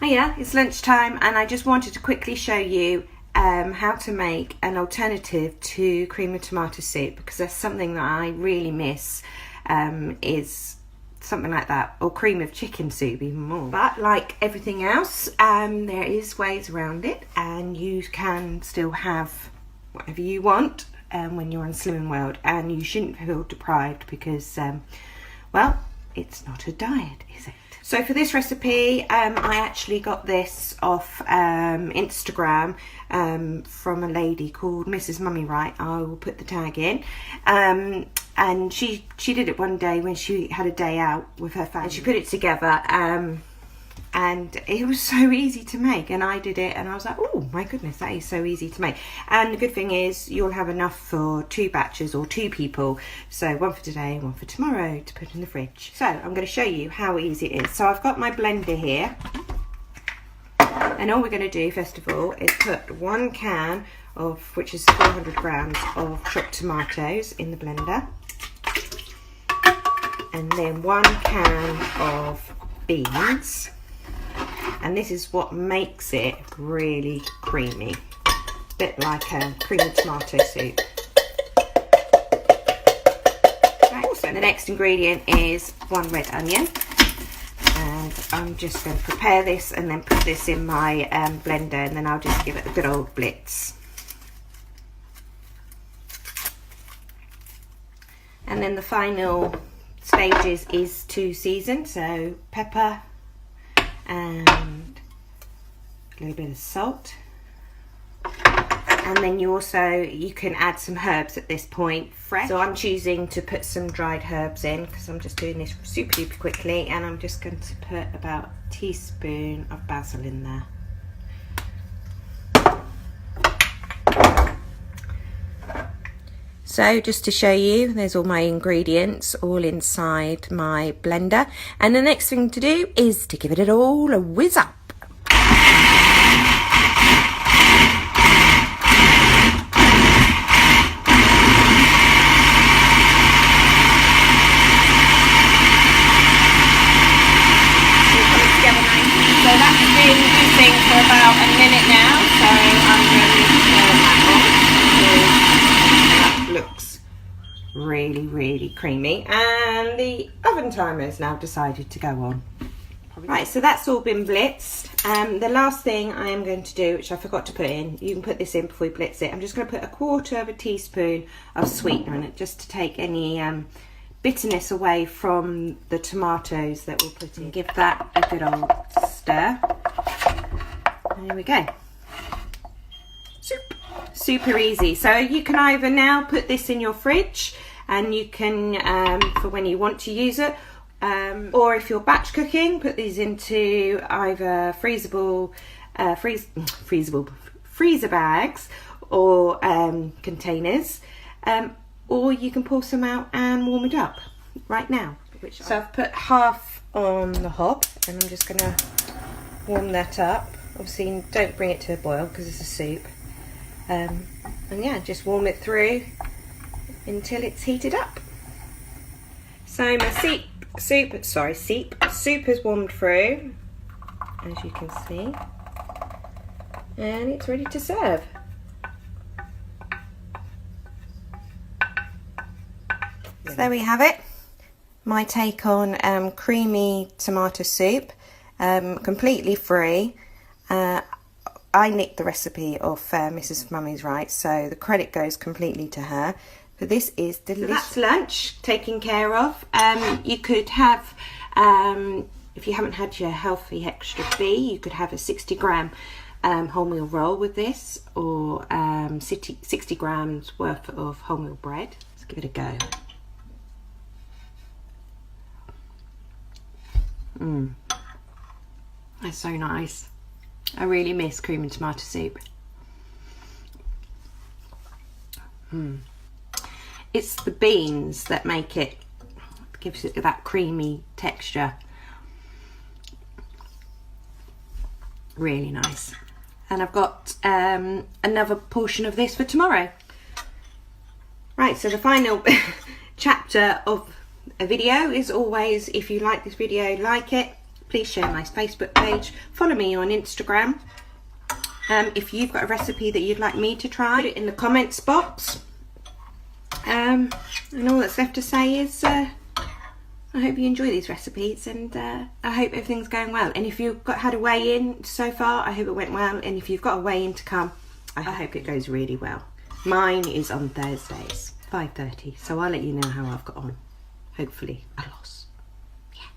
Hiya, it's lunchtime and I just wanted to quickly show you how to make an alternative to cream of tomato soup, because that's something that I really miss, is something like that, or cream of chicken soup even more. But like everything else, there is ways around it, and you can still have whatever you want when you're on Slimming World, and you shouldn't feel deprived because, well, it's not a diet, is it? So for this recipe, I actually got this off Instagram from a lady called Mrs. Mummy Right. I will put the tag in. And she did it one day when she had a day out with her family. And she put it together, and it was so easy to make. And I did it, and I was like, oh my goodness, that is so easy to make. And the good thing is, you'll have enough for 2 batches or 2 people. So one for today and one for tomorrow to put in the fridge. So I'm going to show you how easy it is. So I've got my blender here, and all we're going to do first of all is put 1 can of, which is 400 grams of chopped tomatoes in the blender, and then 1 can of beans, and this is what makes it really creamy, a bit like a cream of tomato soup. Right, so the next ingredient is 1 red onion, and I'm just going to prepare this and then put this in my blender, and then I'll just give it a good old blitz. And then the final stages is to season, so pepper and a little bit of salt, and then you can add some herbs at this point, fresh. So I'm choosing to put some dried herbs in because I'm just doing this super duper quickly, and I'm just going to put about a teaspoon of basil in there. So just to show you, there's all my ingredients all inside my blender. And the next thing to do is to give it all a whiz up. So that's been cooking for about a minute now, so I'm going to turn that on. Looks really creamy, and the oven timer has now decided to go on. Right, so that's all been blitzed. The last thing I am going to do, which I forgot to put in, you can put this in before you blitz it, I'm just going to put 1/4 teaspoon of sweetener in it, just to take any bitterness away from the tomatoes that we'll put in. Give that a good old stir. And there we go. Super easy. So you can either now put this in your fridge, and you can for when you want to use it, or if you're batch cooking, put these into either freezer bags or containers, or you can pull some out and warm it up right now. So I've put half on the hob, and I'm just going to warm that up. Obviously don't bring it to a boil because it's a soup. And yeah, just warm it through until it's heated up. So my soup has warmed through, as you can see, and it's ready to serve. So there we have it, my take on creamy tomato soup, completely free. I nicked the recipe off Mrs. Mummy's Right, so the credit goes completely to her. But this is delicious. So that's lunch taken care of. You could have, if you haven't had your healthy extra B, you could have a 60 gram wholemeal roll with this, or 60 grams worth of wholemeal bread. Let's give it a go. That's so nice. I really miss cream and tomato soup. It's the beans that make it, gives it that creamy texture. Really nice. And I've got another portion of this for tomorrow. Right, so the final chapter of a video is always, if you like this video, like it, please share my Facebook page, follow me on Instagram. If you've got a recipe that you'd like me to try, put it in the comments box. And all that's left to say is I hope you enjoy these recipes, and I hope everything's going well. And if you've had a weigh-in so far, I hope it went well. And if you've got a weigh-in to come, I hope it goes really well. Mine is on Thursdays, 5:30, so I'll let you know how I've got on. Hopefully a loss. Yeah.